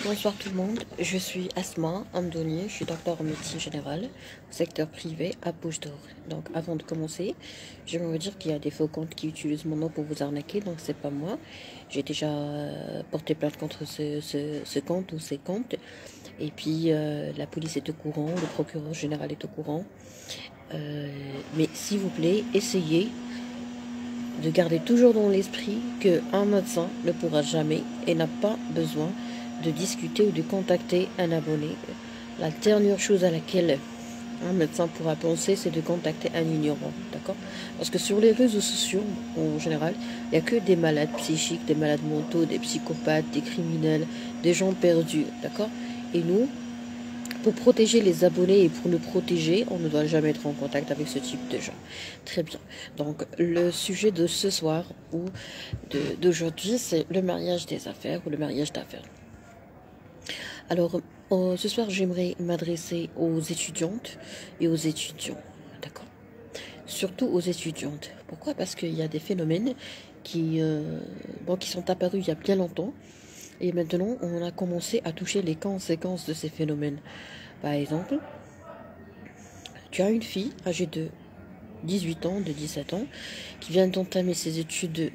Bonsoir tout le monde, je suis Asma Amdouni, je suis docteur en médecine générale, secteur privé à Bouche d'Or. Donc avant de commencer, j'aimerais vous dire qu'il y a des faux comptes qui utilisent mon nom pour vous arnaquer, donc c'est pas moi. J'ai déjà porté plainte contre ce compte ou ces comptes. Et puis la police est au courant, le procureur général est au courant. Mais s'il vous plaît, essayez de garder toujours dans l'esprit qu'un médecin ne pourra jamais et n'a pas besoin de discuter ou de contacter un abonné. La dernière chose à laquelle un médecin pourra penser, c'est de contacter un ignorant, d'accord? Parce que sur les réseaux sociaux, en général, il n'y a que des malades psychiques, des malades mentaux, des psychopathes, des criminels, des gens perdus, d'accord? Et nous, pour protéger les abonnés et pour nous protéger, on ne doit jamais être en contact avec ce type de gens. Très bien. Donc, le sujet de ce soir ou d'aujourd'hui, c'est le mariage des affaires ou le mariage d'affaires. Alors, ce soir, j'aimerais m'adresser aux étudiantes et aux étudiants. D'accord? Surtout aux étudiantes. Pourquoi? Parce qu'il y a des phénomènes qui sont apparus il y a bien longtemps. Et maintenant, on a commencé à toucher les conséquences de ces phénomènes. Par exemple, tu as une fille âgée de 18 ans, de 17 ans, qui vient d'entamer ses études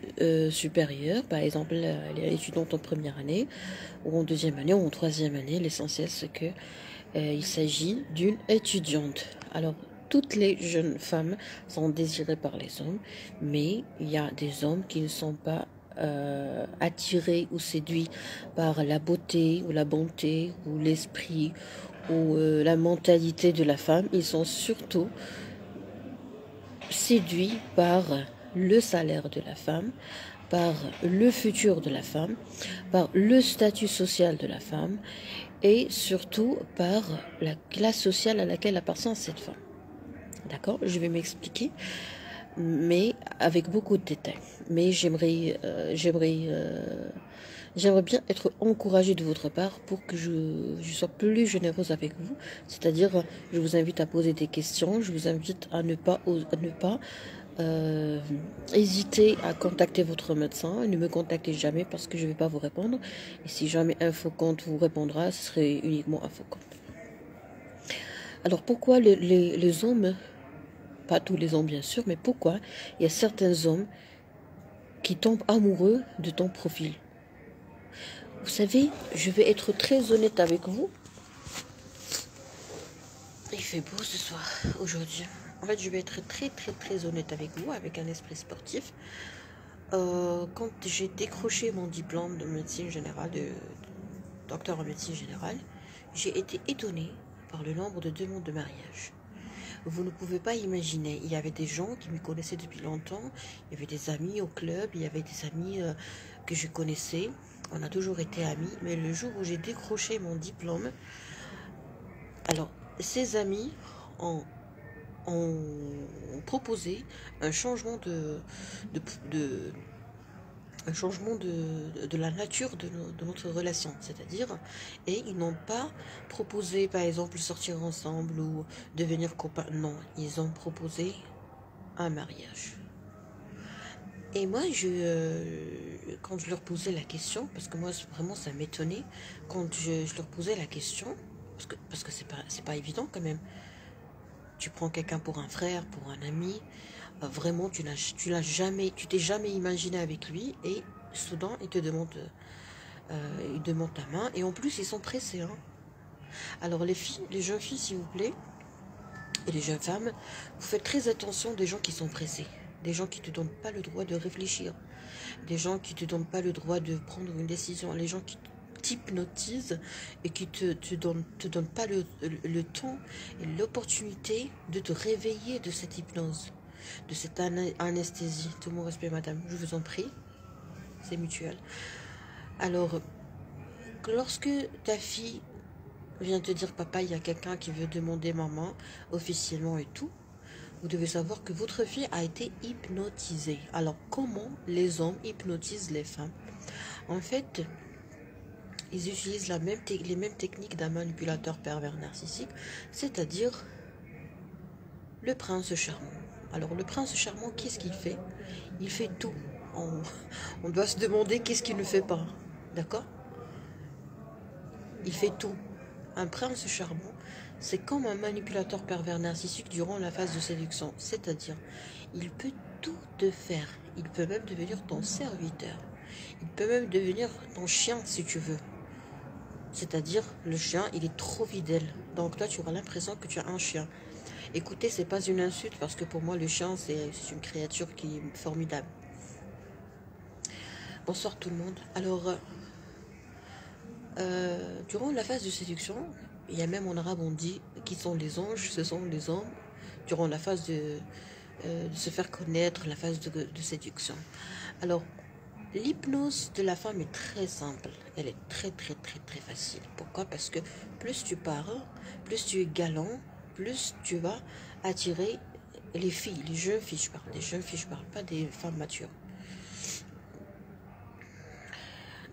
supérieures. Par exemple, elle est étudiante en première année, ou en deuxième année, ou en troisième année. L'essentiel, c'est que il s'agit d'une étudiante. Alors, toutes les jeunes femmes sont désirées par les hommes, mais il y a des hommes qui ne sont pas attirés ou séduits par la beauté ou la bonté ou l'esprit ou la mentalité de la femme. Ils sont surtout séduits par le salaire de la femme, par le futur de la femme, par le statut social de la femme et surtout par la classe sociale à laquelle appartient cette femme. D'accord? Je vais m'expliquer, mais avec beaucoup de détails. Mais j'aimerais bien être encouragée de votre part pour que je sois plus généreuse avec vous. C'est-à-dire, je vous invite à poser des questions, je vous invite à ne pas hésiter à contacter votre médecin. Ne me contactez jamais parce que je ne vais pas vous répondre. Et si jamais un faux compte vous répondra, ce serait uniquement un faux compte. Alors pourquoi les hommes, pas tous les hommes bien sûr, mais pourquoi il y a certains hommes qui tombent amoureux de ton profil? Vous savez, je vais être très honnête avec vous. Il fait beau ce soir, aujourd'hui. En fait, je vais être très honnête avec vous, avec un esprit sportif. Quand j'ai décroché mon diplôme de médecine générale, de docteur en médecine générale, j'ai été étonnée par le nombre de demandes de mariage. Vous ne pouvez pas imaginer, il y avait des gens qui me connaissaient depuis longtemps, il y avait des amis au club, il y avait des amis que je connaissais, on a toujours été amis, mais le jour où j'ai décroché mon diplôme, alors ces amis ont proposé un changement de la nature de notre relation, c'est-à-dire, et ils n'ont pas proposé par exemple sortir ensemble ou devenir copains, non, ils ont proposé un mariage. Et moi, quand je leur posais la question, parce que moi vraiment ça m'étonnait, quand je leur posais la question, parce que c'est pas évident quand même, tu prends quelqu'un pour un frère, pour un ami, vraiment tu t'es jamais imaginé avec lui et soudain il te demande ta main et en plus ils sont pressés, hein. Alors les filles, les jeunes filles s'il vous plaît, et les jeunes femmes, vous faites très attention des gens qui sont pressés, des gens qui ne te donnent pas le droit de réfléchir, des gens qui ne te donnent pas le droit de prendre une décision, les gens qui t'hypnotisent et qui te donnent pas le temps et l'opportunité de te réveiller de cette hypnose, de cette anesthésie. Tout mon respect, madame, je vous en prie, c'est mutuel. Alors, lorsque ta fille vient te dire, papa, il y a quelqu'un qui veut demander maman officiellement et tout, vous devez savoir que votre fille a été hypnotisée. Alors, comment les hommes hypnotisent les femmes? En fait, ils utilisent les mêmes techniques d'un manipulateur pervers narcissique, c'est-à-dire le prince charmant. Alors, le prince charmant, qu'est-ce qu'il fait? Il fait tout. On doit se demander qu'est-ce qu'il ne fait pas. D'accord? Il fait tout. Un prince charmant, c'est comme un manipulateur pervers narcissique durant la phase de séduction. C'est-à-dire, il peut tout te faire. Il peut même devenir ton serviteur. Il peut même devenir ton chien si tu veux. C'est-à-dire, le chien, il est trop fidèle. Donc toi, tu auras l'impression que tu as un chien. Écoutez, c'est pas une insulte parce que pour moi, le chien, c'est une créature qui est formidable. Bonsoir tout le monde. Alors, durant la phase de séduction, il y a même en arabe on dit qui sont les anges, ce sont les hommes. Durant la phase de se faire connaître, la phase de séduction. Alors, l'hypnose de la femme est très simple. Elle est très facile. Pourquoi? Parce que plus tu parles, plus tu es galant, plus tu vas attirer les filles, les jeunes filles. Je parle des jeunes filles, je parle pas des femmes matures.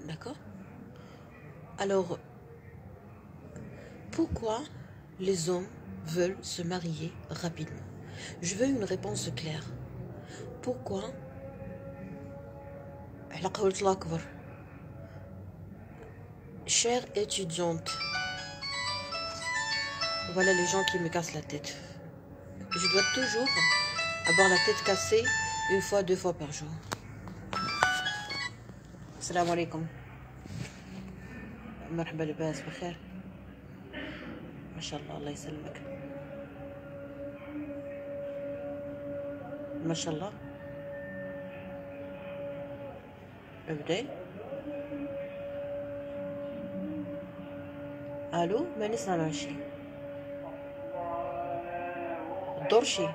D'accord? Alors, pourquoi les hommes veulent se marier rapidement? Je veux une réponse claire. Pourquoi? Chère étudiante, voilà les gens qui me cassent la tête. Je dois toujours avoir la tête cassée une fois, 2 fois par jour. Salam alaikum. مرحبا لباس بخير ما شاء الله الله يسلمك ما شاء الله ابدأي الو ماني سامعه شي الدرشي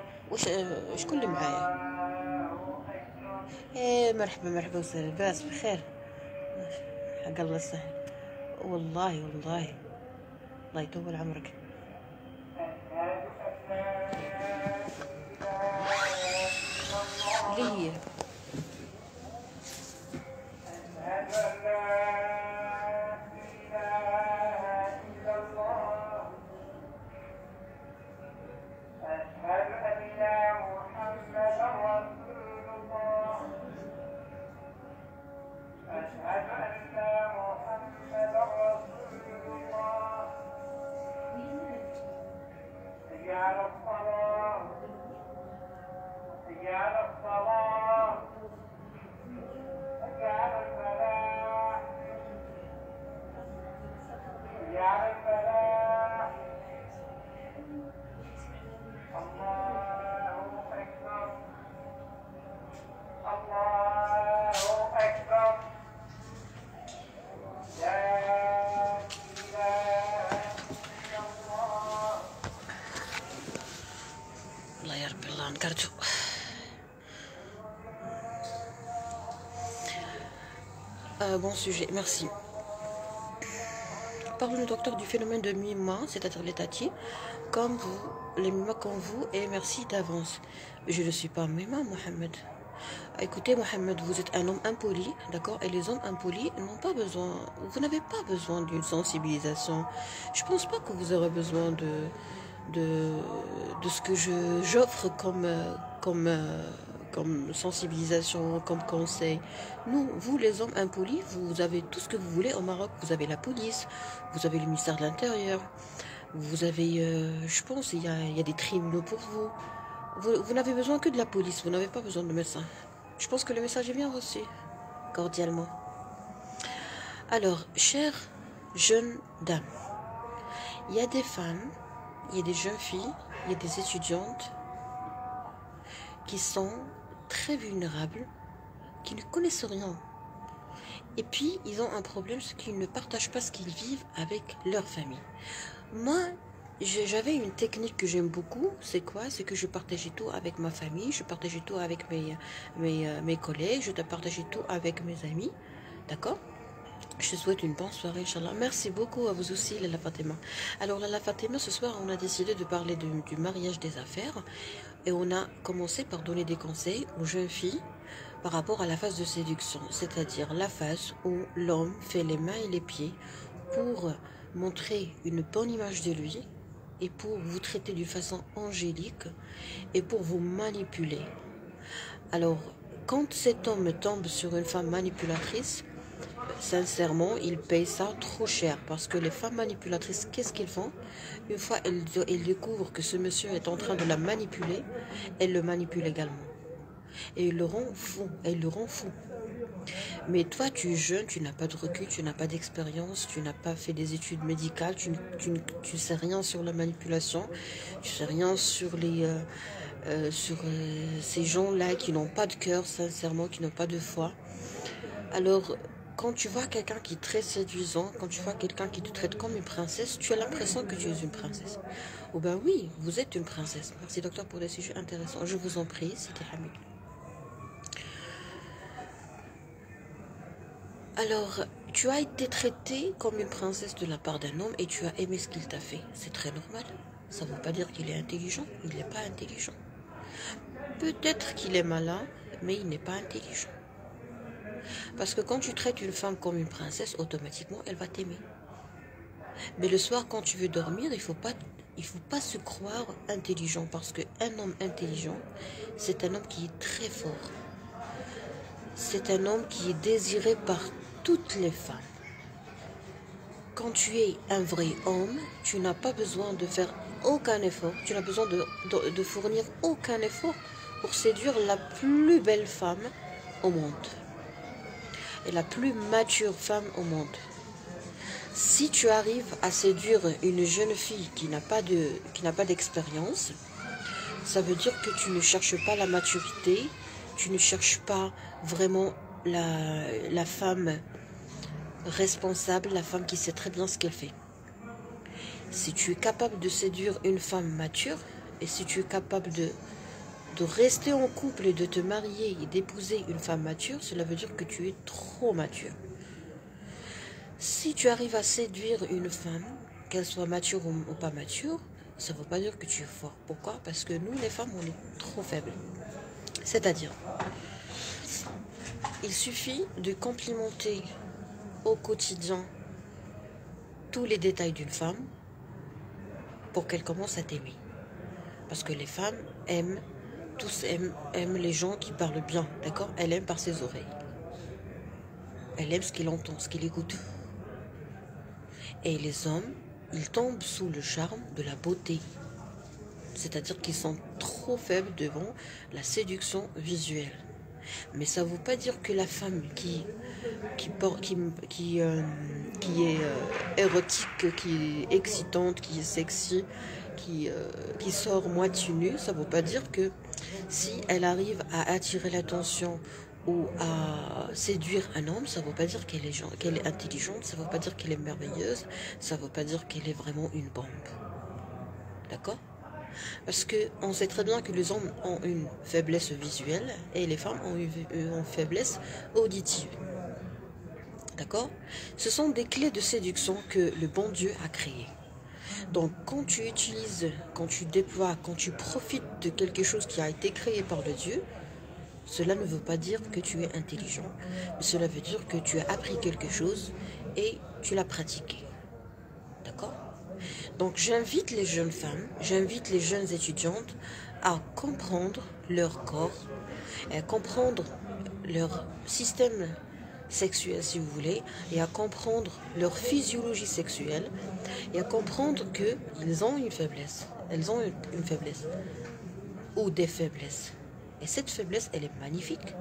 شكون اللي معايا ايه مرحبا وسهلا لباس بخير حق الله يسهل والله الله يطول عمرك ليه Bon sujet, merci. Parlons, docteur, du phénomène de Mima, c'est-à-dire les tatis, comme vous, les Mima comme vous, et merci d'avance. Je ne suis pas Mima, Mohamed. Écoutez, Mohamed, vous êtes un homme impoli, d'accord? Et les hommes impolis n'ont pas besoin, vous n'avez pas besoin d'une sensibilisation. Je pense pas que vous aurez besoin de ce que j'offre comme sensibilisation, comme conseil. Nous, vous les hommes impolis, vous avez tout ce que vous voulez au Maroc. Vous avez la police, vous avez le ministère de l'Intérieur, vous avez, je pense, il y a des tribunaux pour vous. Vous n'avez besoin que de la police, vous n'avez pas besoin de médecin. Je pense que le message est bien reçu, cordialement. Alors, chère jeune dame, il y a des femmes, il y a des jeunes filles, il y a des étudiantes qui sont très vulnérables, qui ne connaissent rien. Et puis, ils ont un problème, c'est qu'ils ne partagent pas ce qu'ils vivent avec leur famille. Moi, j'avais une technique que j'aime beaucoup. C'est quoi? C'est que je partageais tout avec ma famille, je partageais tout avec mes collègues, je partageais tout avec mes amis. D'accord? Je te souhaite une bonne soirée, Inch'Allah. Merci beaucoup à vous aussi, Lala Fatima. Alors, Lala Fatima, ce soir, on a décidé de parler du mariage des affaires. Et on a commencé par donner des conseils aux jeunes filles par rapport à la phase de séduction. C'est-à-dire la phase où l'homme fait les mains et les pieds pour montrer une bonne image de lui et pour vous traiter d'une façon angélique et pour vous manipuler. Alors, quand cet homme tombe sur une femme manipulatrice, sincèrement, ils payent ça trop cher. Parce que les femmes manipulatrices, qu'est-ce qu'ils font? Une fois elles découvrent que ce monsieur est en train de la manipuler, elles le manipulent également. Et ils le rendent fou. Elles le rendent fou. Mais toi, tu es jeune, tu n'as pas de recul, tu n'as pas d'expérience, tu n'as pas fait des études médicales, tu sais rien sur la manipulation, tu sais rien sur ces gens-là qui n'ont pas de cœur, sincèrement, qui n'ont pas de foi. Alors, quand tu vois quelqu'un qui est très séduisant, quand tu vois quelqu'un qui te traite comme une princesse, tu as l'impression que tu es une princesse. Oh ben oui, vous êtes une princesse. Merci docteur pour des sujets intéressants. Je vous en prie, c'était Hamid. Alors, tu as été traitée comme une princesse de la part d'un homme et tu as aimé ce qu'il t'a fait. C'est très normal. Ça ne veut pas dire qu'il est intelligent. Il n'est pas intelligent. Peut-être qu'il est malin, mais il n'est pas intelligent. Parce que quand tu traites une femme comme une princesse, automatiquement, elle va t'aimer. Mais le soir, quand tu veux dormir, il faut pas se croire intelligent. Parce qu'un homme intelligent, c'est un homme qui est très fort. C'est un homme qui est désiré par toutes les femmes. Quand tu es un vrai homme, tu n'as pas besoin de faire aucun effort. Tu n'as besoin de fournir aucun effort pour séduire la plus belle femme au monde. Et la plus mature femme au monde. Si tu arrives à séduire une jeune fille qui n'a pas d'expérience, ça veut dire que tu ne cherches pas la maturité, tu ne cherches pas vraiment la femme responsable, la femme qui sait très bien ce qu'elle fait. Si tu es capable de séduire une femme mature, et si tu es capable de rester en couple et de te marier et d'épouser une femme mature, cela veut dire que tu es trop mature. Si tu arrives à séduire une femme, qu'elle soit mature ou pas mature, ça ne veut pas dire que tu es fort. Pourquoi? Parce que nous, les femmes, on est trop faibles. C'est-à-dire, il suffit de complimenter au quotidien tous les détails d'une femme pour qu'elle commence à t'aimer. Parce que les femmes aiment les gens qui parlent bien, d'accord? Elle aime par ses oreilles. Elle aime ce qu'il entend, ce qu'il écoute. Et les hommes, ils tombent sous le charme de la beauté. C'est-à-dire qu'ils sont trop faibles devant la séduction visuelle. Mais ça ne veut pas dire que la femme qui est érotique, qui est excitante, qui est sexy, qui sort moitié nue, ça ne veut pas dire que si elle arrive à attirer l'attention ou à séduire un homme, ça ne veut pas dire qu'elle est intelligente, ça ne veut pas dire qu'elle est merveilleuse, ça ne veut pas dire qu'elle est vraiment une bombe. D'accord? Parce qu'on sait très bien que les hommes ont une faiblesse visuelle et les femmes ont une faiblesse auditive. D'accord? Ce sont des clés de séduction que le bon Dieu a créées. Donc quand tu utilises, quand tu déploies, quand tu profites de quelque chose qui a été créé par le Dieu, cela ne veut pas dire que tu es intelligent. Mais cela veut dire que tu as appris quelque chose et tu l'as pratiqué. D'accord? Donc j'invite les jeunes femmes, j'invite les jeunes étudiantes à comprendre leur corps, à comprendre leur système sexuel si vous voulez, et à comprendre leur physiologie sexuelle, et à comprendre qu'ils ont une faiblesse. Elles ont une faiblesse ou des faiblesses. Et cette faiblesse, elle est magnifique.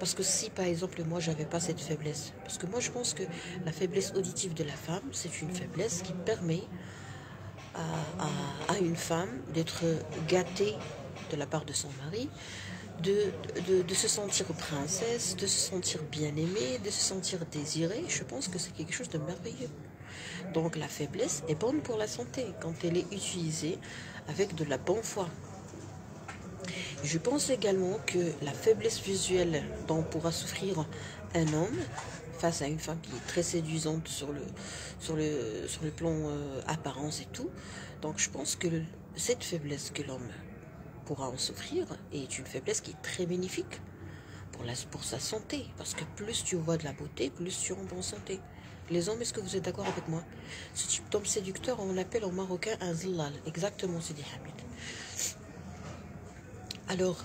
Parce que si, par exemple, moi, j'avais pas cette faiblesse, parce que moi, je pense que la faiblesse auditive de la femme, c'est une faiblesse qui permet à une femme d'être gâtée de la part de son mari, de se sentir princesse, de se sentir bien-aimée, de se sentir désirée. Je pense que c'est quelque chose de merveilleux. Donc la faiblesse est bonne pour la santé quand elle est utilisée avec de la bonne foi. Je pense également que la faiblesse visuelle dont pourra souffrir un homme face à une femme qui est très séduisante sur le plan apparence et tout, donc je pense que cette faiblesse que l'homme pourra en souffrir est une faiblesse qui est très bénéfique pour sa santé, parce que plus tu vois de la beauté, plus tu es en bonne santé. Les hommes, est-ce que vous êtes d'accord avec moi? Ce type d'homme séducteur, on l'appelle en marocain un zillal. Exactement, c'est dit Hamid. Alors,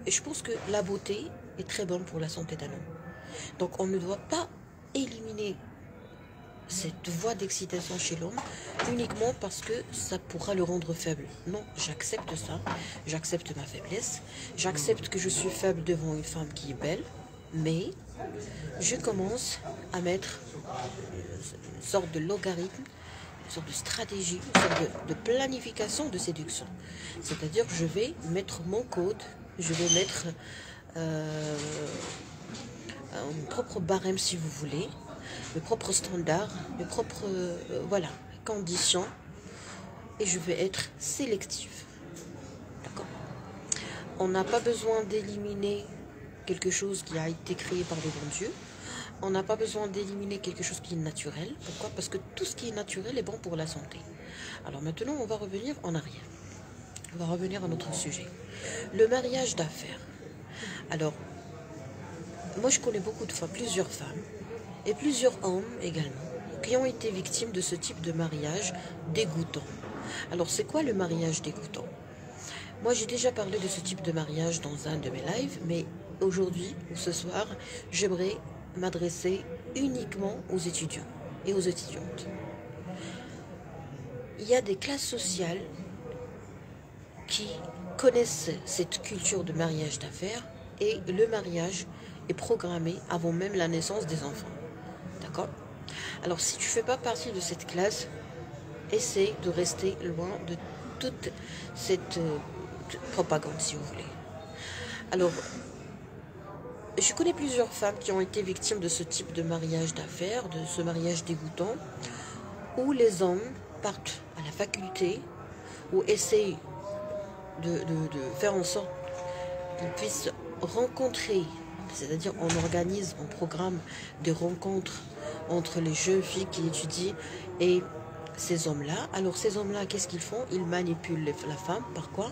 je pense que la beauté est très bonne pour la santé d'un homme. Donc on ne doit pas éliminer cette voie d'excitation chez l'homme uniquement parce que ça pourra le rendre faible. Non, j'accepte ça, j'accepte ma faiblesse, j'accepte que je suis faible devant une femme qui est belle, mais je commence à mettre une sorte de logarithme, une sorte de stratégie, une sorte de planification de séduction. C'est-à-dire je vais mettre mon code, je vais mettre mon propre barème si vous voulez, mes propres standards, mes propres voilà, conditions, et je vais être sélective. D'accord? On n'a pas besoin d'éliminer quelque chose qui a été créé par le bon Dieu. On n'a pas besoin d'éliminer quelque chose qui est naturel. Pourquoi? Parce que tout ce qui est naturel est bon pour la santé. Alors maintenant, on va revenir en arrière. On va revenir à notre sujet. Le mariage d'affaires. Alors, moi je connais beaucoup de femmes, plusieurs femmes, et plusieurs hommes également, qui ont été victimes de ce type de mariage dégoûtant. Alors, c'est quoi le mariage dégoûtant? Moi, j'ai déjà parlé de ce type de mariage dans un de mes lives, mais aujourd'hui, ou ce soir, j'aimerais m'adresser uniquement aux étudiants et aux étudiantes. Il y a des classes sociales qui connaissent cette culture de mariage d'affaires et le mariage est programmé avant même la naissance des enfants. D'accord? Alors, si tu ne fais pas partie de cette classe, essaie de rester loin de toute cette propagande, si vous voulez. Alors, je connais plusieurs femmes qui ont été victimes de ce type de mariage d'affaires, de ce mariage dégoûtant, où les hommes partent à la faculté, ou essayent de faire en sorte qu'ils puissent rencontrer, c'est-à-dire on organise, on programme des rencontres entre les jeunes filles qui étudient et ces hommes-là. Alors ces hommes-là, qu'est-ce qu'ils font? Ils manipulent la femme, par quoi?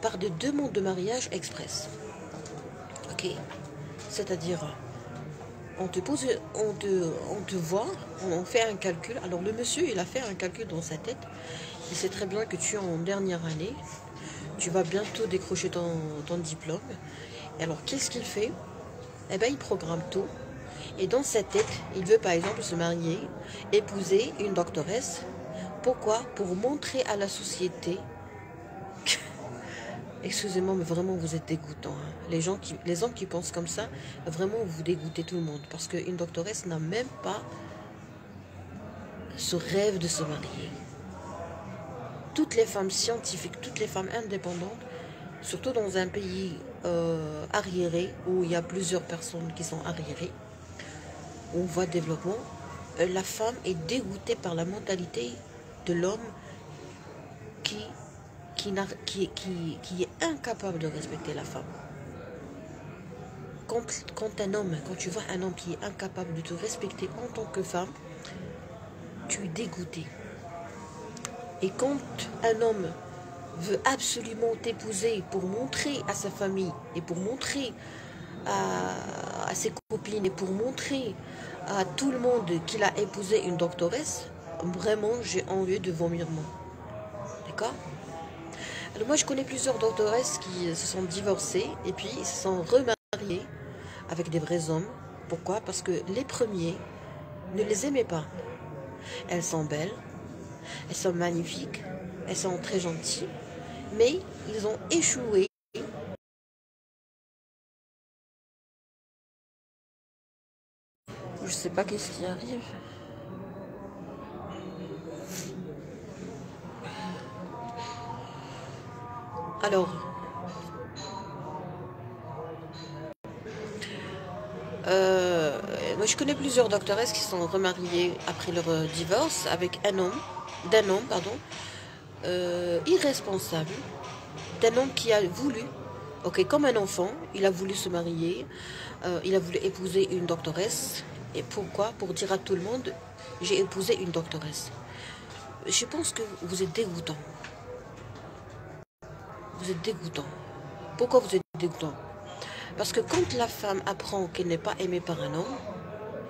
Par des demandes de mariage express. Ok? C'est-à-dire, on te pose, on te voit, on fait un calcul. Alors le monsieur, il a fait un calcul dans sa tête. Il sait très bien que tu es en dernière année. Tu vas bientôt décrocher ton diplôme. Et alors, qu'est-ce qu'il fait? Eh bien, il programme tout. Et dans sa tête, il veut par exemple se marier, épouser une doctoresse. Pourquoi? Pour montrer à la société. Excusez-moi, mais vraiment, vous êtes dégoûtants. Hein. Les hommes qui pensent comme ça, vraiment, vous dégoûtez tout le monde. Parce qu'une doctoresse n'a même pas ce rêve de se marier. Toutes les femmes scientifiques, toutes les femmes indépendantes, surtout dans un pays arriéré, où il y a plusieurs personnes qui sont arriérées, on voit développement, la femme est dégoûtée par la mentalité de l'homme qui est incapable de respecter la femme. Quand tu vois un homme qui est incapable de te respecter en tant que femme, tu es dégoûté. Et quand un homme veut absolument t'épouser pour montrer à sa famille et pour montrer à ses copines et pour montrer à tout le monde qu'il a épousé une doctoresse, vraiment j'ai envie de vomir moi. D'accord? Alors moi je connais plusieurs doctoresses qui se sont divorcées et puis ils se sont remariées avec des vrais hommes. Pourquoi? Parce que les premiers ne les aimaient pas. Elles sont belles, elles sont magnifiques, elles sont très gentilles, mais ils ont échoué. Je sais pas qu'est-ce qui arrive. Alors, moi je connais plusieurs doctoresses qui sont remariées après leur divorce avec d'un homme, irresponsable, d'un homme qui a voulu, ok, comme un enfant, il a voulu se marier, il a voulu épouser une doctoresse. Et pourquoi? Pour dire à tout le monde, j'ai épousé une doctoresse. Je pense que vous êtes dégoûtant. Vous êtes dégoûtant. Pourquoi vous êtes dégoûtant? Parce que quand la femme apprend qu'elle n'est pas aimée par un homme,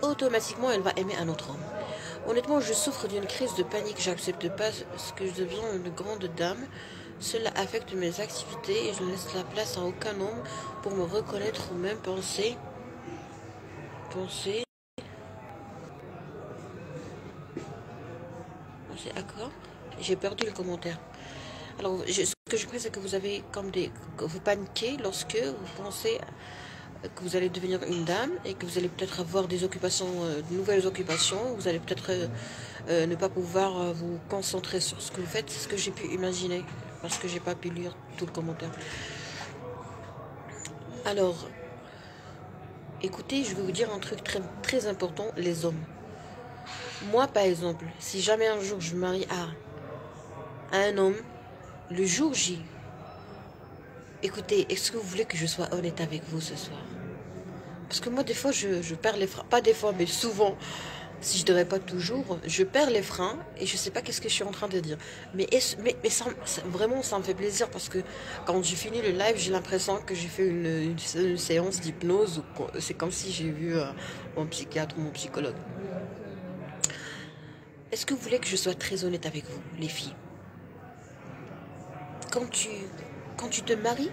automatiquement elle va aimer un autre homme. Honnêtement, je souffre d'une crise de panique. J'accepte pas ce que je deviens une grande dame. Cela affecte mes activités et je ne laisse la place à aucun homme pour me reconnaître ou même penser pensez... C'est d'accord. J'ai perdu le commentaire. Alors, ce que je crois, c'est que vous avez comme que vous paniquez lorsque vous pensez que vous allez devenir une dame et que vous allez peut-être avoir des occupations, de nouvelles occupations. Vous allez peut-être ne pas pouvoir vous concentrer sur ce que vous faites. C'est ce que j'ai pu imaginer parce que j'ai pas pu lire tout le commentaire. Alors, écoutez, je vais vous dire un truc très, très important, les hommes. Moi, par exemple, si jamais un jour je me marie à un homme, le jour J, écoutez, est-ce que vous voulez que je sois honnête avec vous ce soir? Parce que moi, des fois, je perds les freins. Pas des fois, mais souvent, si je ne dirais pas toujours, je perds les freins et je ne sais pas qu'est-ce que je suis en train de dire. Mais vraiment, ça me fait plaisir parce que quand j'ai fini le live, j'ai l'impression que j'ai fait une séance d'hypnose. C'est comme si j'ai vu mon psychiatre ou mon psychologue. Est-ce que vous voulez que je sois très honnête avec vous, les filles? Quand tu te maries,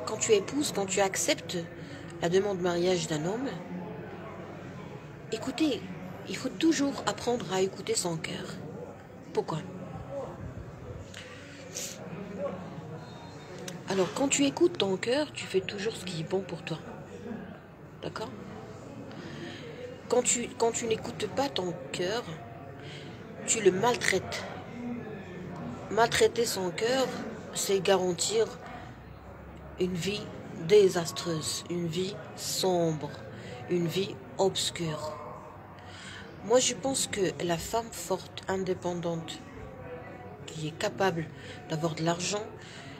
quand tu épouses, quand tu acceptes la demande de mariage d'un homme, écoutez, il faut toujours apprendre à écouter son cœur. Pourquoi? Alors, quand tu écoutes ton cœur, tu fais toujours ce qui est bon pour toi. D'accord? Quand tu n'écoutes pas ton cœur, tu le maltraites. Maltraiter son cœur, c'est garantir une vie désastreuse, une vie sombre, une vie obscure. Moi, je pense que la femme forte, indépendante, qui est capable d'avoir de l'argent,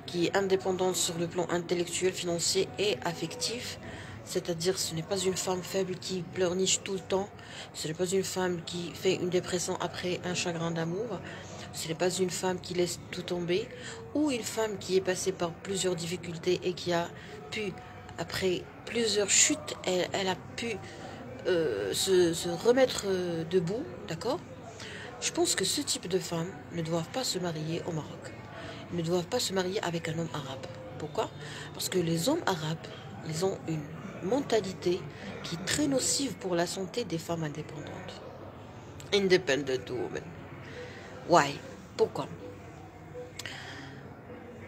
qui est indépendante sur le plan intellectuel, financier et affectif, c'est-à-dire ce n'est pas une femme faible qui pleurniche tout le temps, ce n'est pas une femme qui fait une dépression après un chagrin d'amour, ce n'est pas une femme qui laisse tout tomber, ou une femme qui est passée par plusieurs difficultés et qui a pu, après plusieurs chutes, elle a pu se remettre debout, d'accord? Je pense que ce type de femmes ne doivent pas se marier au Maroc. Ils ne doivent pas se marier avec un homme arabe. Pourquoi? Parce que les hommes arabes, ils ont une mentalité qui est très nocive pour la santé des femmes indépendantes. Independent women. Why? Pourquoi?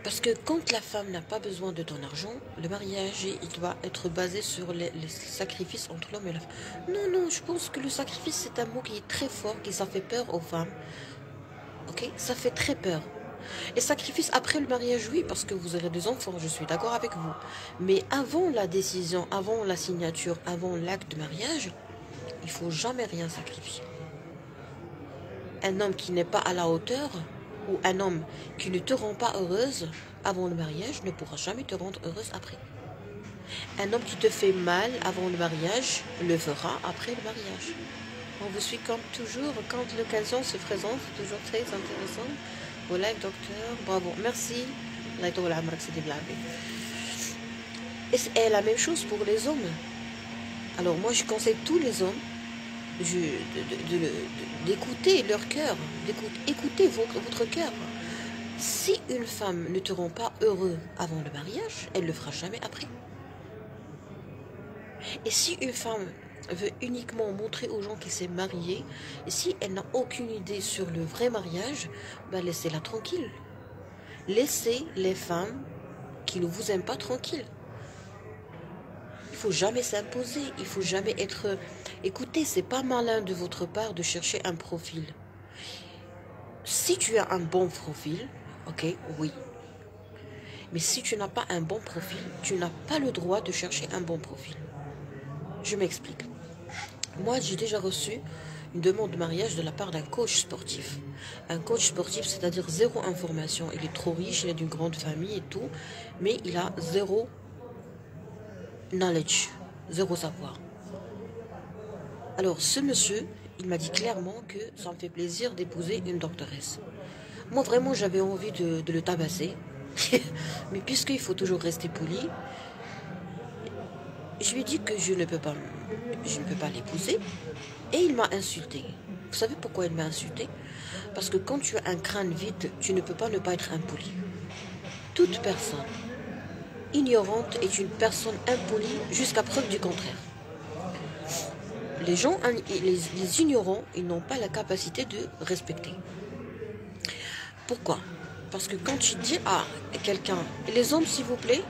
Parce que quand la femme n'a pas besoin de ton argent, le mariage, il doit être basé sur les sacrifices entre l'homme et la femme. Non, non, je pense que le sacrifice, c'est un mot qui est très fort, qui ça fait peur aux femmes. Ok? Ça fait très peur. Et sacrifice après le mariage, oui, parce que vous aurez des enfants, je suis d'accord avec vous. Mais avant la décision, avant la signature, avant l'acte de mariage, il faut jamais rien sacrifier. Un homme qui n'est pas à la hauteur, ou un homme qui ne te rend pas heureuse avant le mariage, ne pourra jamais te rendre heureuse après. Un homme qui te fait mal avant le mariage, le fera après le mariage. On vous suit comme toujours, quand l'occasion se présente, c'est toujours très intéressant. Voilà, docteur, bravo, merci. Et c'est la même chose pour les hommes. Alors moi, je conseille tous les hommes d'écouter leur cœur, d'écouter votre cœur. Si une femme ne te rend pas heureux avant le mariage, elle ne le fera jamais après. Et si une femme veut uniquement montrer aux gens qu'elle s'est mariée, et si elle n'a aucune idée sur le vrai mariage, ben laissez-la tranquille. Laissez les femmes qui ne vous aiment pas tranquilles. Il faut jamais s'imposer, il faut jamais être... Écoutez, c'est pas malin de votre part de chercher un profil. Si tu as un bon profil, ok, oui. Mais si tu n'as pas un bon profil, tu n'as pas le droit de chercher un bon profil. Je m'explique. Moi, j'ai déjà reçu une demande de mariage de la part d'un coach sportif. Un coach sportif, c'est-à-dire zéro information. Il est trop riche, il est d'une grande famille et tout, mais il a zéro knowledge, zéro savoir. Alors, ce monsieur, il m'a dit clairement que ça me fait plaisir d'épouser une doctoresse. Moi, vraiment, j'avais envie de le tabasser. Mais puisqu'il faut toujours rester poli, je lui ai dit que je ne peux pas l'épouser. Et il m'a insulté. Vous savez pourquoi il m'a insulté? Parce que quand tu as un crâne vide, tu ne peux pas ne pas être impoli. Toute personne ignorante est une personne impolie jusqu'à preuve du contraire. les gens, les ignorants, ils n'ont pas la capacité de respecter. Pourquoi? Parce que quand tu dis à quelqu'un, les hommes s'il vous plaît,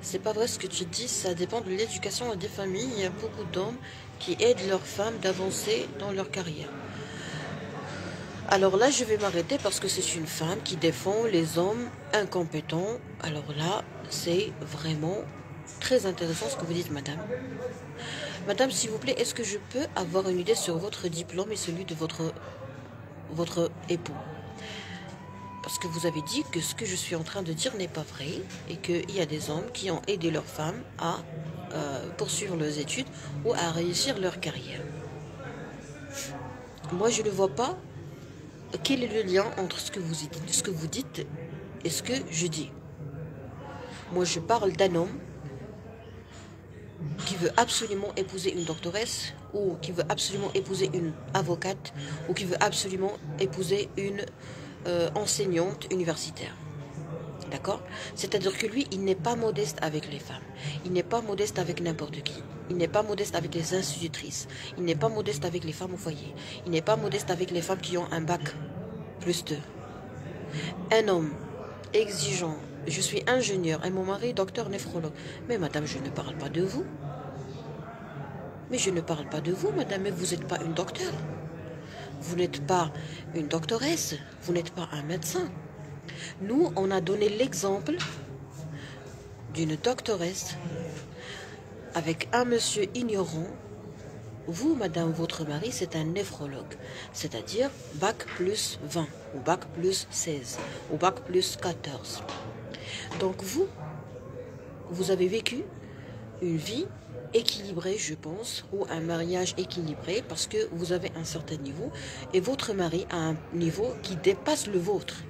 c'est pas vrai ce que tu dis, ça dépend de l'éducation des familles. Il y a beaucoup d'hommes qui aident leurs femmes d'avancer dans leur carrière. Alors là, je vais m'arrêter parce que c'est une femme qui défend les hommes incompétents. Alors là, c'est vraiment très intéressant ce que vous dites, madame. Madame, s'il vous plaît, est-ce que je peux avoir une idée sur votre diplôme et celui de votre époux? Parce que vous avez dit que ce que je suis en train de dire n'est pas vrai et qu'il y a des hommes qui ont aidé leurs femmes à poursuivre leurs études ou à réussir leur carrière. Moi, je ne vois pas quel est le lien entre ce que vous dites et ce que je dis. Moi, je parle d'un homme qui veut absolument épouser une doctoresse ou qui veut absolument épouser une avocate ou qui veut absolument épouser une enseignante universitaire. D'accord? C'est-à-dire que lui, il n'est pas modeste avec les femmes. Il n'est pas modeste avec n'importe qui. Il n'est pas modeste avec les institutrices. Il n'est pas modeste avec les femmes au foyer. Il n'est pas modeste avec les femmes qui ont un bac plus 2. Un homme exigeant. Je suis ingénieur et mon mari docteur néphrologue. Mais madame, je ne parle pas de vous. Mais je ne parle pas de vous, madame. Mais vous n'êtes pas une docteure. Vous n'êtes pas une doctoresse. Vous n'êtes pas un médecin. Nous, on a donné l'exemple d'une doctoresse avec un monsieur ignorant. Vous, madame, votre mari, c'est un néphrologue, c'est-à-dire bac plus 20, ou bac plus 16, ou bac plus 14. Donc vous avez vécu une vie équilibrée, je pense, ou un mariage équilibré, parce que vous avez un certain niveau, et votre mari a un niveau qui dépasse le vôtre.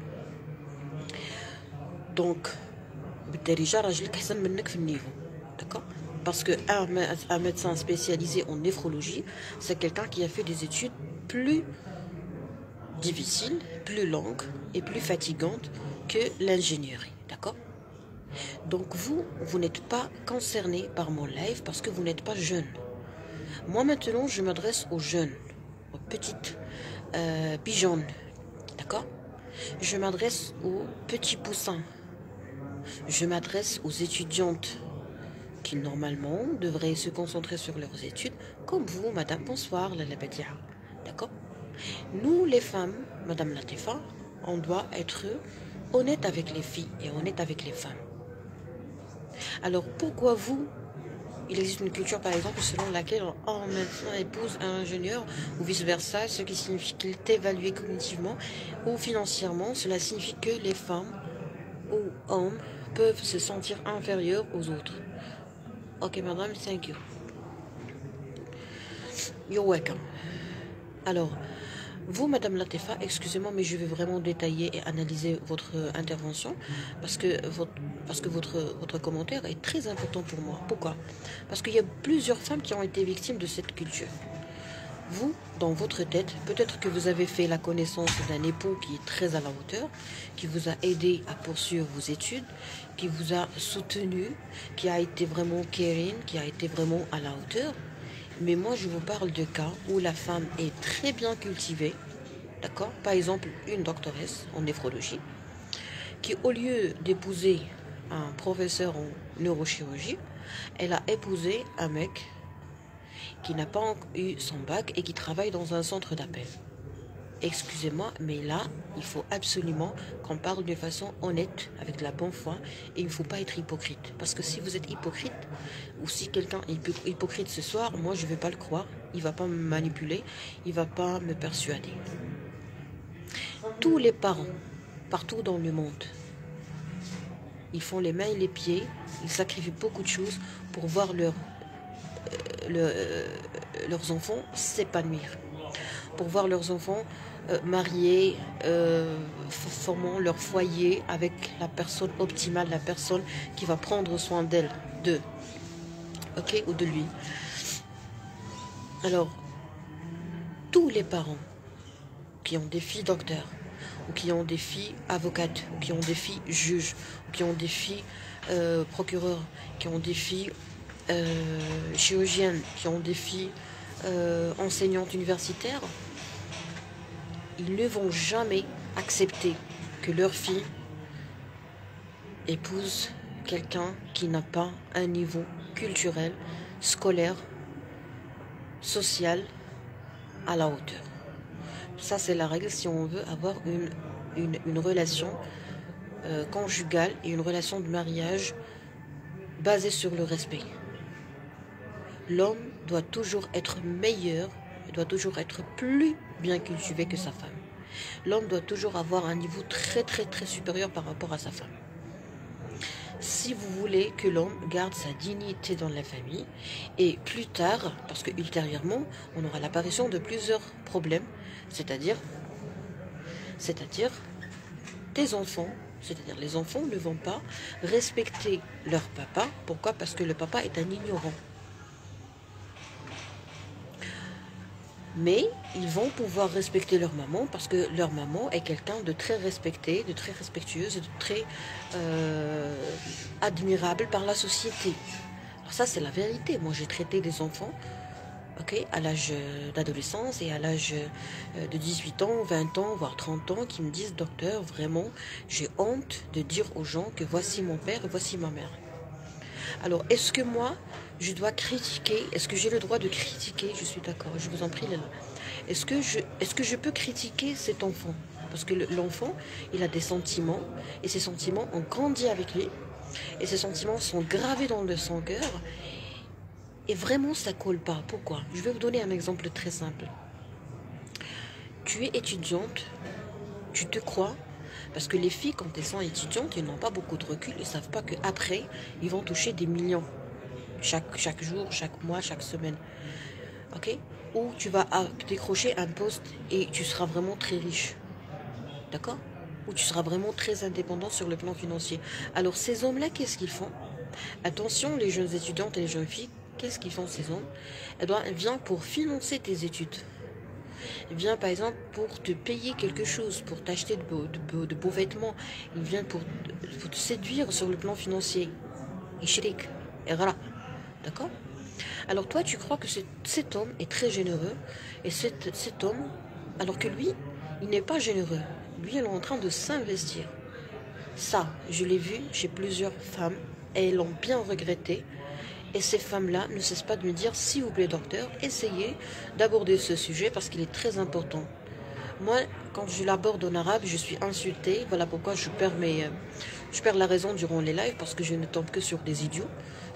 Donc, d'accord? Parce qu'un médecin spécialisé en néphrologie, c'est quelqu'un qui a fait des études plus difficiles, plus longues et plus fatigantes que l'ingénierie. D'accord? Donc vous n'êtes pas concerné par mon live parce que vous n'êtes pas jeune. Moi maintenant, je m'adresse aux jeunes, aux petites pigeonnes. D'accord? Je m'adresse aux petits poussins. Je m'adresse aux étudiantes qui normalement devraient se concentrer sur leurs études, comme vous, madame, bonsoir, la Labadia. D'accord? Nous, les femmes, madame Latifa, on doit être honnête avec les filles et honnête avec les femmes. Alors, pourquoi vous, il existe une culture, par exemple, selon laquelle un médecin épouse un ingénieur, ou vice-versa, ce qui signifie qu'il est évalué cognitivement ou financièrement, cela signifie que les femmes ou hommes peuvent se sentir inférieurs aux autres. Ok, madame, thank you. You're welcome. Alors, vous, madame Latifa, excusez-moi, mais je vais vraiment détailler et analyser votre intervention parce que votre commentaire est très important pour moi. Pourquoi? Parce qu'il y a plusieurs femmes qui ont été victimes de cette culture. Vous, dans votre tête, peut-être que vous avez fait la connaissance d'un époux qui est très à la hauteur, qui vous a aidé à poursuivre vos études, qui vous a soutenu, qui a été vraiment caring, qui a été vraiment à la hauteur. Mais moi, je vous parle de cas où la femme est très bien cultivée, d'accord? Par exemple, une doctoresse en néphrologie, qui au lieu d'épouser un professeur en neurochirurgie, elle a épousé un mec qui n'a pas eu son bac et qui travaille dans un centre d'appel. Excusez-moi, mais là, il faut absolument qu'on parle de façon honnête, avec de la bonne foi, et il ne faut pas être hypocrite. Parce que si vous êtes hypocrite, ou si quelqu'un est hypocrite ce soir, moi je ne vais pas le croire, il ne va pas me manipuler, il ne va pas me persuader. Tous les parents, partout dans le monde, ils font les mains et les pieds, ils sacrifient beaucoup de choses pour voir leurs enfants s'épanouir, pour voir leurs enfants mariés, formant leur foyer avec la personne optimale, la personne qui va prendre soin d'elle, ok, ou de lui. Alors, tous les parents qui ont des filles docteurs, ou qui ont des filles avocates, ou qui ont des filles juges, ou qui ont des filles procureurs, qui ont des filles chirurgiennes, qui ont des filles enseignantes universitaires, ils ne vont jamais accepter que leur fille épouse quelqu'un qui n'a pas un niveau culturel, scolaire, social à la hauteur. Ça, c'est la règle si on veut avoir une relation conjugale et une relation de mariage basée sur le respect. L'homme doit toujours être meilleur, doit toujours être plus bien cultivé que sa femme. L'homme doit toujours avoir un niveau très supérieur par rapport à sa femme. Si vous voulez que l'homme garde sa dignité dans la famille, et plus tard, parce que ultérieurement, on aura l'apparition de plusieurs problèmes, c'est-à-dire tes enfants, c'est-à-dire les enfants ne vont pas respecter leur papa. Pourquoi? Parce que le papa est un ignorant. Mais ils vont pouvoir respecter leur maman parce que leur maman est quelqu'un de très respecté, de très respectueuse et de très admirable par la société. Alors ça, c'est la vérité. Moi, j'ai traité des enfants à l'âge d'adolescence et à l'âge de 18 ans, 20 ans, voire 30 ans, qui me disent: docteur, vraiment, j'ai honte de dire aux gens que voici mon père et voici ma mère. Alors, est-ce que moi, je dois critiquer? Est-ce que j'ai le droit de critiquer? Je suis d'accord, je vous en prie, Léla. Est-ce que je peux critiquer cet enfant? Parce que l'enfant, il a des sentiments, et ces sentiments ont grandi avec lui, et ces sentiments sont gravés dans son cœur, et vraiment, ça colle pas. Pourquoi? Je vais vous donner un exemple très simple. Tu es étudiante, tu te crois, parce que les filles, quand elles sont étudiantes, elles n'ont pas beaucoup de recul, ils ne savent pas qu'après, ils vont toucher des millions. Chaque jour, chaque mois, chaque semaine. Ou tu vas décrocher un poste et tu seras vraiment très riche. D'accord? Ou tu seras vraiment très indépendant sur le plan financier. Alors ces hommes-là, qu'est-ce qu'ils font? Attention, les jeunes étudiantes et les jeunes filles, qu'est-ce qu'ils font ces hommes? Ils viennent pour financer tes études. Ils viennent par exemple pour te payer quelque chose, pour t'acheter de beaux vêtements. Ils viennent pour te séduire sur le plan financier. Et voilà. D'accord? Alors toi, tu crois que cet homme est très généreux, et cet homme, alors que lui, il n'est pas généreux. Lui, il est en train de s'investir. Ça, je l'ai vu chez plusieurs femmes, et elles l'ont bien regretté. Et ces femmes-là ne cessent pas de me dire: s'il vous plaît, docteur, essayez d'aborder ce sujet parce qu'il est très important. Moi, quand je l'aborde en arabe, je suis insultée. Voilà pourquoi je perds la raison durant les lives, parce que je ne tombe que sur des idiots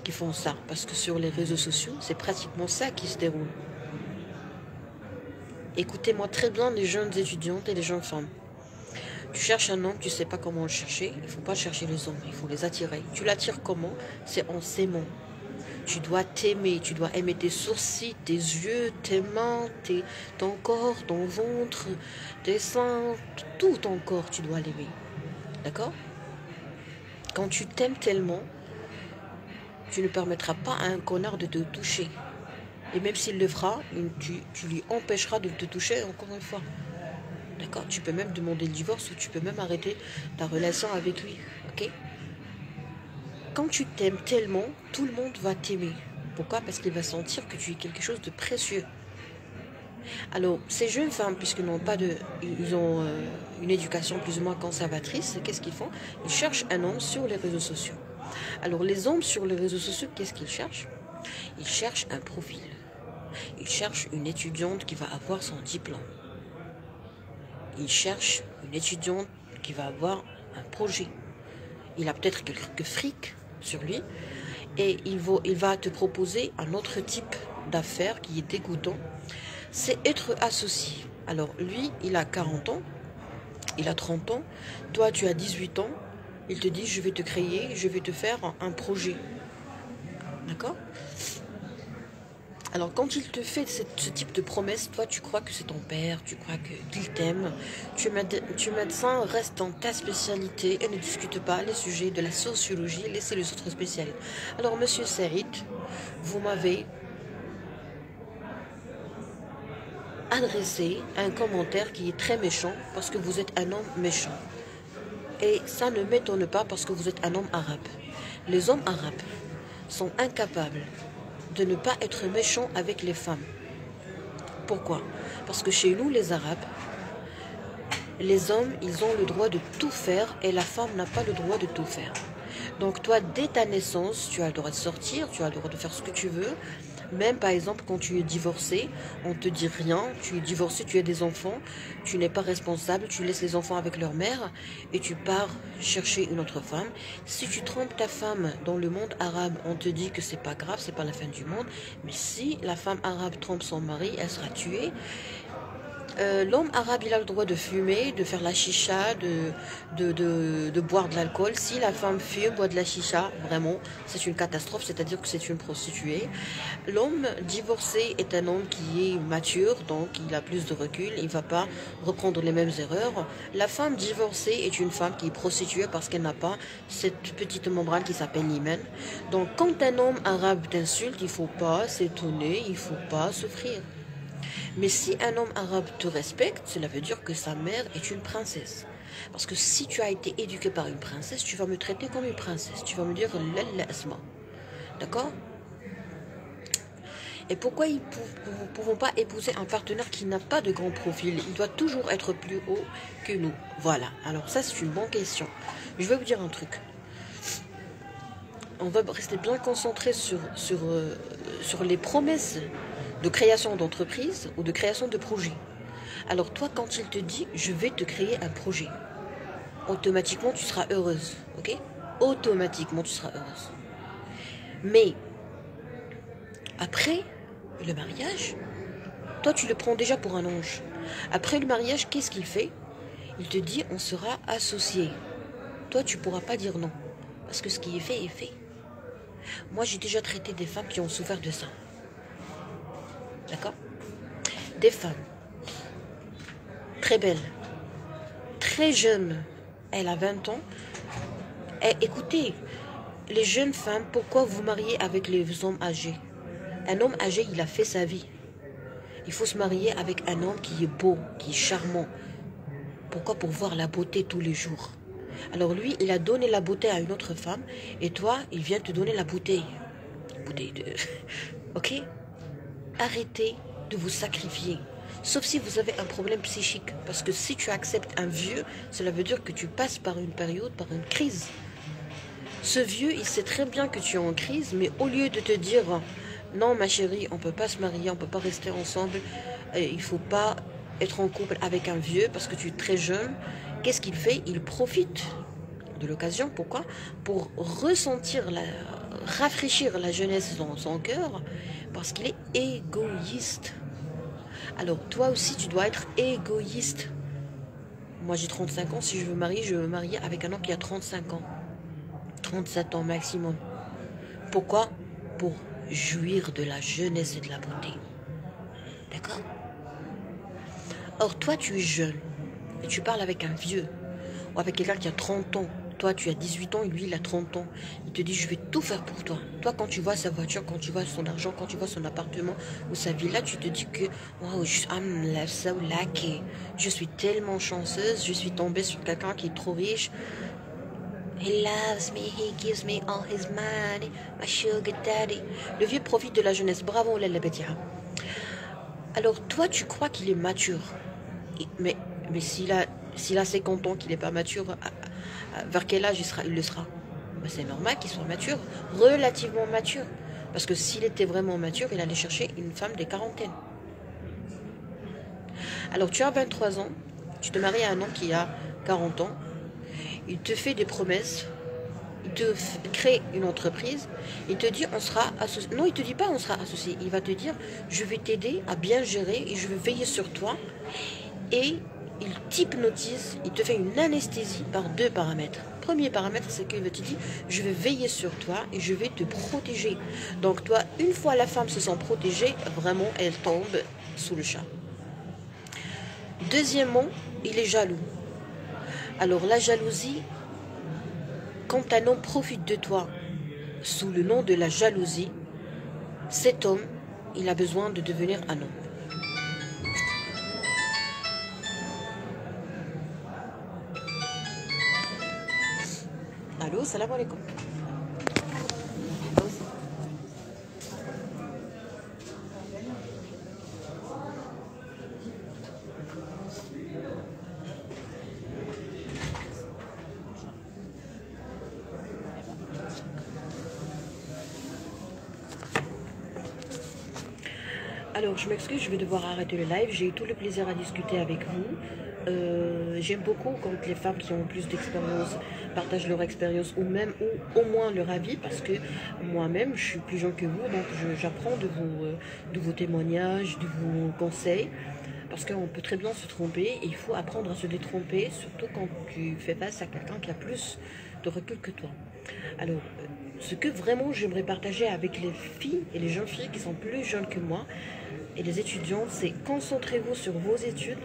qui font ça. Parce que sur les réseaux sociaux, c'est pratiquement ça qui se déroule. Écoutez-moi très bien, les jeunes étudiantes et les jeunes femmes. Tu cherches un homme, tu ne sais pas comment le chercher. Il ne faut pas chercher les hommes, il faut les attirer. Tu l'attires comment? C'est en s'aimant. Tu dois t'aimer, tu dois aimer tes sourcils, tes yeux, tes mains, ton corps, ton ventre, tes seins, tout ton corps, tu dois l'aimer. D'accord? Quand tu t'aimes tellement, tu ne permettras pas à un connard de te toucher. Et même s'il le fera, tu lui empêcheras de te toucher encore une fois. D'accord? Tu peux même demander le divorce ou tu peux même arrêter ta relation avec lui. Ok? Quand tu t'aimes tellement, tout le monde va t'aimer. Pourquoi? Parce qu'il va sentir que tu es quelque chose de précieux. Alors, ces jeunes femmes, puisqu'ils ont une éducation plus ou moins conservatrice, qu'est-ce qu'ils font? Ils cherchent un homme sur les réseaux sociaux. Alors, les hommes sur les réseaux sociaux, qu'est-ce qu'ils cherchent? Ils cherchent un profil. Ils cherchent une étudiante qui va avoir son diplôme. Ils cherchent une étudiante qui va avoir un projet. Il a peut-être quelques fric sur lui et il va te proposer un autre type d'affaires qui est dégoûtant, c'est être associé. Alors lui, il a 40 ans, il a 30 ans, toi tu as 18 ans, il te dit: je vais te créer, je vais te faire un projet. D'accord? Alors quand il te fait ce type de promesse, toi tu crois que c'est ton père, tu crois qu'il t'aime, tu es médecin, reste dans ta spécialité et ne discute pas les sujets de la sociologie, laissez les autres spécialistes. Alors monsieur Saïd, vous m'avez adressé un commentaire qui est très méchant parce que vous êtes un homme méchant. Et ça ne m'étonne pas parce que vous êtes un homme arabe. Les hommes arabes sont incapables de ne pas être méchants avec les femmes. Pourquoi? Parce que chez nous, les Arabes, les hommes, ils ont le droit de tout faire et la femme n'a pas le droit de tout faire. Donc toi, dès ta naissance, tu as le droit de sortir, tu as le droit de faire ce que tu veux. Même par exemple, quand tu es divorcé, on te dit rien, tu es divorcé, tu as des enfants, tu n'es pas responsable, tu laisses les enfants avec leur mère et tu pars chercher une autre femme. Si tu trompes ta femme dans le monde arabe, on te dit que c'est pas grave, c'est pas la fin du monde. Mais si la femme arabe trompe son mari, elle sera tuée. L'homme arabe, il a le droit de fumer, de faire la chicha, de boire de l'alcool. Si la femme fume, boit de la chicha, vraiment, c'est une catastrophe, c'est-à-dire que c'est une prostituée. L'homme divorcé est un homme qui est mature, donc il a plus de recul, il ne va pas reprendre les mêmes erreurs. La femme divorcée est une femme qui est prostituée parce qu'elle n'a pas cette petite membrane qui s'appelle l'hymen. Donc quand un homme arabe t'insulte, il ne faut pas s'étonner, il ne faut pas souffrir. Mais si un homme arabe te respecte, cela veut dire que sa mère est une princesse. Parce que si tu as été éduqué par une princesse, tu vas me traiter comme une princesse. Tu vas me dire Lalla Asma. D'accord? Et pourquoi nous ne pouvons pas épouser un partenaire qui n'a pas de grand profil? Il doit toujours être plus haut que nous. Voilà. Alors ça, c'est une bonne question. Je vais vous dire un truc. On va rester bien concentré sur les promesses de création d'entreprise ou de création de projet. Alors toi, quand il te dit, je vais te créer un projet, automatiquement, tu seras heureuse, ok? Automatiquement, tu seras heureuse. Mais, après le mariage, toi, tu le prends déjà pour un ange. Après le mariage, qu'est-ce qu'il fait? Il te dit, on sera associés. Toi, tu ne pourras pas dire non. Parce que ce qui est fait est fait. Moi, j'ai déjà traité des femmes qui ont souffert de ça. D'accord? Des femmes très belles, très jeunes. Elle a 20 ans. Et écoutez, les jeunes femmes, pourquoi vous mariez avec les hommes âgés? Un homme âgé, il a fait sa vie. Il faut se marier avec un homme qui est beau, qui est charmant. Pourquoi? Pour voir la beauté tous les jours. Alors lui, il a donné la beauté à une autre femme. Et toi, il vient te donner la bouteille. Bouteille de... Ok? Arrêtez de vous sacrifier. Sauf si vous avez un problème psychique. Parce que si tu acceptes un vieux, cela veut dire que tu passes par une période, par une crise. Ce vieux, il sait très bien que tu es en crise, mais au lieu de te dire « Non, ma chérie, on ne peut pas se marier, on ne peut pas rester ensemble, il ne faut pas être en couple avec un vieux parce que tu es très jeune », qu'est-ce qu'il fait? Il profite de l'occasion. Pourquoi? Pour rafraîchir la jeunesse dans son cœur, parce qu'il est égoïste. Alors toi aussi, tu dois être égoïste. Moi, j'ai 35 ans. Si je veux me marier avec un homme qui a 35 ans. 37 ans maximum. Pourquoi? Pour jouir de la jeunesse et de la beauté. D'accord? Or, toi, tu es jeune. Et tu parles avec un vieux. Ou avec quelqu'un qui a 30 ans. Toi, tu as 18 ans et lui, il a 30 ans. Il te dit, je vais tout faire pour toi. Toi, quand tu vois sa voiture, quand tu vois son argent, quand tu vois son appartement ou sa villa, tu te dis que wow, I'm so lucky. Je suis tellement chanceuse. Je suis tombée sur quelqu'un qui est trop riche. He loves me, he gives me all his money, my sugar daddy. Le vieux profite de la jeunesse. Bravo, Lalla Bedia. Alors, toi, tu crois qu'il est mature. Mais s'il a 50 ans, qu'il n'est pas mature, vers quel âge il le sera? Ben, c'est normal qu'il soit mature, relativement mature. Parce que s'il était vraiment mature, il allait chercher une femme des quarantaines. Alors tu as 23 ans, tu te maries à un homme qui a 40 ans, il te fait des promesses, il te crée une entreprise, il te dit on sera associé. Non, il te dit pas on sera associé, il va te dire je vais t'aider à bien gérer et je vais veiller sur toi. Et il t'hypnotise, il te fait une anesthésie par 2 paramètres. Premier paramètre, c'est qu'il te dit, je vais veiller sur toi et je vais te protéger. Donc toi, une fois la femme se sent protégée, vraiment, elle tombe sous le charme. Deuxièmement, il est jaloux. Alors la jalousie, quand un homme profite de toi sous le nom de la jalousie, cet homme, il a besoin de devenir un homme. Allô, salam alaikum. Alors, je m'excuse, je vais devoir arrêter le live. J'ai eu tout le plaisir à discuter avec vous. J'aime beaucoup quand les femmes qui ont plus d'expérience partagent leur expérience ou même ou au moins leur avis, parce que moi-même, je suis plus jeune que vous, donc j'apprends de vos témoignages, de vos conseils, parce qu'on peut très bien se tromper et il faut apprendre à se détromper, surtout quand tu fais face à quelqu'un qui a plus de recul que toi. Alors, ce que vraiment j'aimerais partager avec les filles et les jeunes filles qui sont plus jeunes que moi et les étudiantes, c'est concentrez-vous sur vos études.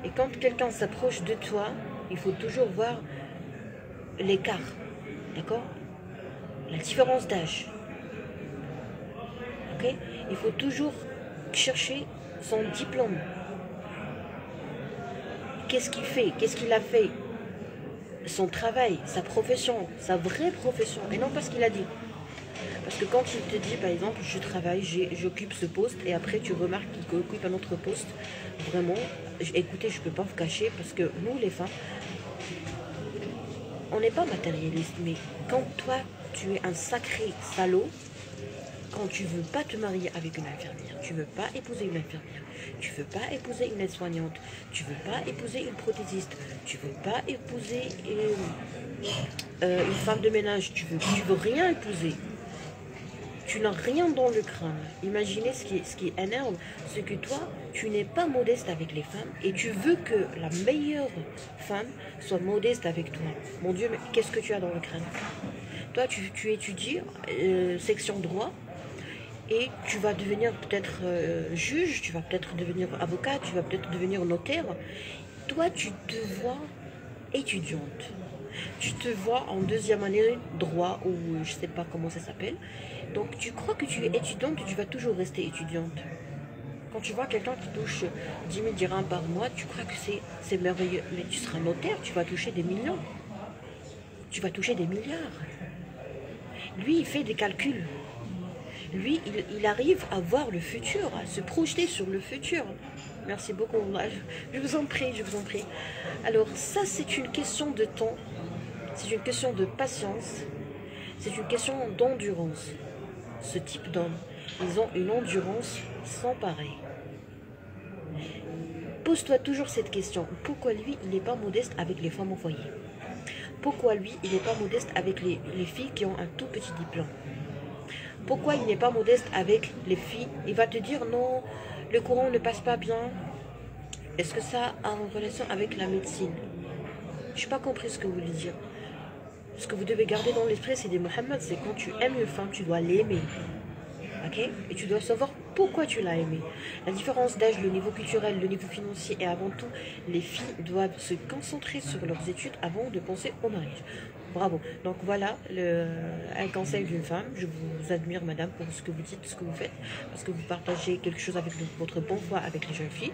Et quand quelqu'un s'approche de toi, il faut toujours voir l'écart, d'accord? La différence d'âge, ok? Il faut toujours chercher son diplôme. Qu'est-ce qu'il fait? Qu'est-ce qu'il a fait? Son travail, sa profession, sa vraie profession, et non pas ce qu'il a dit. Parce que quand il te dit, par exemple, je travaille, j'occupe ce poste, et après tu remarques qu'il occupe un autre poste, vraiment, écoutez, je ne peux pas vous cacher, parce que nous, les femmes, on n'est pas matérialiste, mais quand toi, tu es un sacré salaud, quand tu veux pas te marier avec une infirmière, tu veux pas épouser une infirmière, tu veux pas épouser une aide-soignante, tu veux pas épouser une prothésiste, tu veux pas épouser une femme de ménage, tu veux rien épouser. Tu n'as rien dans le crâne. Imaginez ce qui énerve, c'est que toi, tu n'es pas modeste avec les femmes et tu veux que la meilleure femme soit modeste avec toi. Mon Dieu, mais qu'est-ce que tu as dans le crâne? Toi, tu étudies section droit et tu vas devenir peut-être juge, tu vas peut-être devenir avocat, tu vas peut-être devenir notaire. Toi, tu te vois étudiante. Tu te vois en deuxième année droit ou je sais pas comment ça s'appelle. Donc tu crois que tu es étudiante et tu vas toujours rester étudiante. Quand tu vois quelqu'un qui touche 10 000 dirhams par mois, tu crois que c'est merveilleux. Mais tu seras notaire, tu vas toucher des millions. Tu vas toucher des milliards. Lui, il fait des calculs. Lui, il arrive à voir le futur, à se projeter sur le futur. Merci beaucoup. Je vous en prie, je vous en prie. Alors ça, c'est une question de temps. C'est une question de patience. C'est une question d'endurance. Ce type d'hommes, ils ont une endurance sans pareil. Pose-toi toujours cette question. Pourquoi lui, il n'est pas modeste avec les femmes au foyer? Pourquoi lui, il n'est pas modeste avec les filles qui ont un tout petit diplôme? Pourquoi il n'est pas modeste avec les filles? Il va te dire non, le courant ne passe pas bien. Est-ce que ça a en relation avec la médecine? Je n'ai pas compris ce que vous voulez dire. Ce que vous devez garder dans l'esprit, c'est des Mohammed, c'est quand tu aimes une femme, tu dois l'aimer. Ok? Et tu dois savoir pourquoi tu l'as aimée. La différence d'âge, le niveau culturel, le niveau financier et avant tout, les filles doivent se concentrer sur leurs études avant de penser au mariage. Bravo. Donc voilà un conseil d'une femme. Je vous admire, madame, pour ce que vous dites, ce que vous faites, parce que vous partagez quelque chose avec votre bonne foi avec les jeunes filles.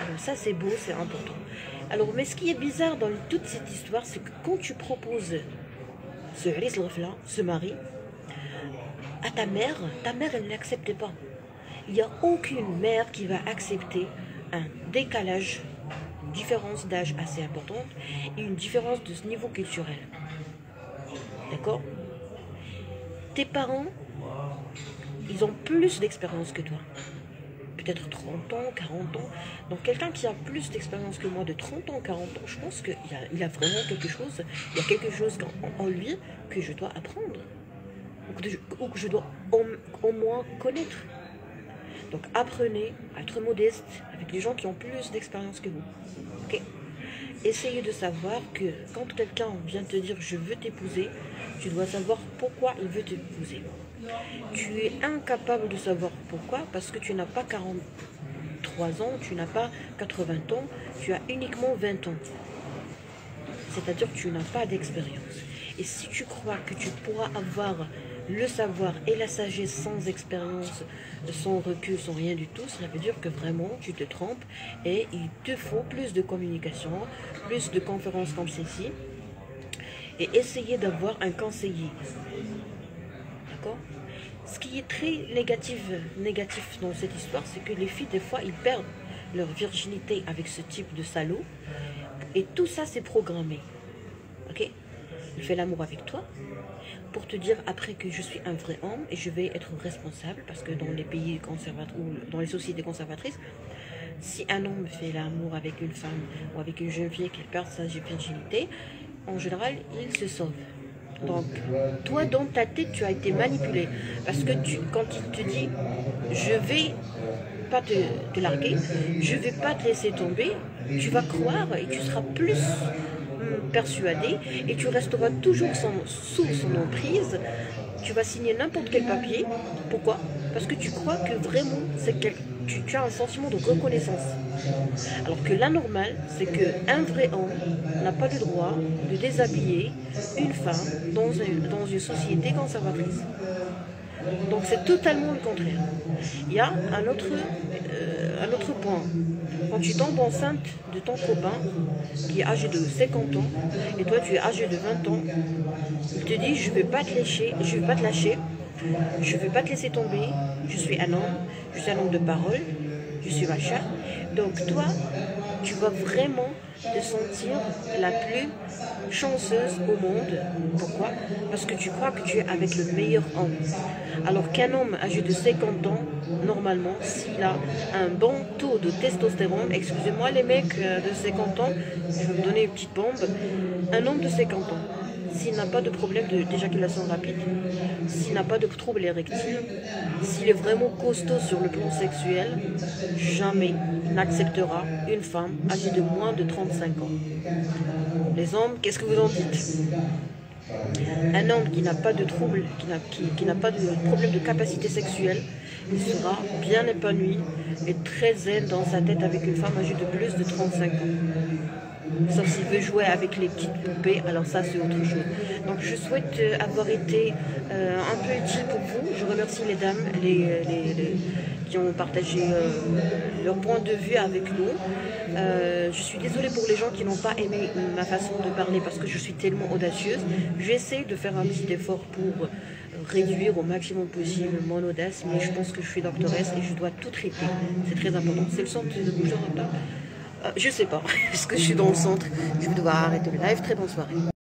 Alors ça, c'est beau, c'est important. Alors, mais ce qui est bizarre dans toute cette histoire, c'est que quand tu proposes ce mari, à ta mère, elle n'accepte pas. Il n'y a aucune mère qui va accepter un décalage, une différence d'âge assez importante et une différence de ce niveau culturel. D'accord? Tes parents, ils ont plus d'expérience que toi. Peut-être 30 ans, 40 ans. Donc quelqu'un qui a plus d'expérience que moi de 30 ans, 40 ans, je pense qu'il a vraiment quelque chose, il y a quelque chose en lui que je dois apprendre. Ou que je dois au moins connaître. Donc apprenez à être modeste avec des gens qui ont plus d'expérience que vous. Okay? Essayez de savoir que quand quelqu'un vient te dire je veux t'épouser, tu dois savoir pourquoi il veut t'épouser. Tu es incapable de savoir pourquoi parce que tu n'as pas 43 ans, tu n'as pas 80 ans, tu as uniquement 20 ans. C'est-à-dire que tu n'as pas d'expérience. Et si tu crois que tu pourras avoir le savoir et la sagesse sans expérience, sans recul, sans rien du tout, ça veut dire que vraiment tu te trompes et il te faut plus de communication, plus de conférences comme celle-ci et essayer d'avoir un conseiller. D'accord? Ce qui est très négatif dans cette histoire, c'est que les filles, des fois, ils perdent leur virginité avec ce type de salaud et tout ça, c'est programmé. Ok? il fait l'amour avec toi, pour te dire après que je suis un vrai homme et je vais être responsable, parce que dans les pays conservateurs ou dans les sociétés conservatrices, si un homme fait l'amour avec une femme ou avec une jeune fille et qu'elle perd sa virginité, en général, il se sauve. Donc, toi, dans ta tête, tu as été manipulé. Parce que quand il te dit, je vais pas te larguer, je vais pas te laisser tomber, tu vas croire et tu seras plus persuadé et tu resteras toujours sous son emprise. Tu vas signer n'importe quel papier. Pourquoi? Parce que tu crois que vraiment tu as un sentiment de reconnaissance. Alors que la normale, c'est qu'un vrai homme n'a pas le droit de déshabiller une femme dans une société conservatrice. Donc c'est totalement le contraire. Il y a un autre point. Quand tu tombes enceinte de ton copain qui est âgé de 50 ans et toi tu es âgé de 20 ans, il te dit je ne vais pas te lâcher, je ne vais pas te laisser tomber, je suis un homme de parole, je suis machin. Donc toi, tu vas vraiment te sentir la plus chanceuse au monde. Pourquoi? Parce que tu crois que tu es avec le meilleur homme. Alors qu'un homme âgé de 50 ans, normalement, s'il a un bon taux de testostérone, excusez-moi les mecs de 50 ans, je vais vous donner une petite bombe, un homme de 50 ans, s'il n'a pas de problème d'éjaculation rapide, s'il n'a pas de trouble érectile, s'il est vraiment costaud sur le plan sexuel, jamais il n'acceptera une femme âgée de moins de 35 ans. Les hommes, qu'est-ce que vous en dites? Un homme qui n'a pas de trouble, qui n'a pas de problème de capacité sexuelle, il sera bien épanoui et très zen dans sa tête avec une femme âgée de plus de 35 ans. Sauf s'il veut jouer avec les petites poupées, alors ça c'est autre chose. Donc je souhaite avoir été un peu utile pour vous. Je remercie les dames qui ont partagé leur point de vue avec nous. Je suis désolée pour les gens qui n'ont pas aimé ma façon de parler parce que je suis tellement audacieuse. J'essaie de faire un petit effort pour réduire au maximum possible mon audace, mais je pense que je suis doctoresse et je dois tout traiter. C'est très important. C'est le centre de Bouge d'Europe. Je sais pas, est-ce que je suis dans le centre? Je vais devoir arrêter le live. Très bonne soirée.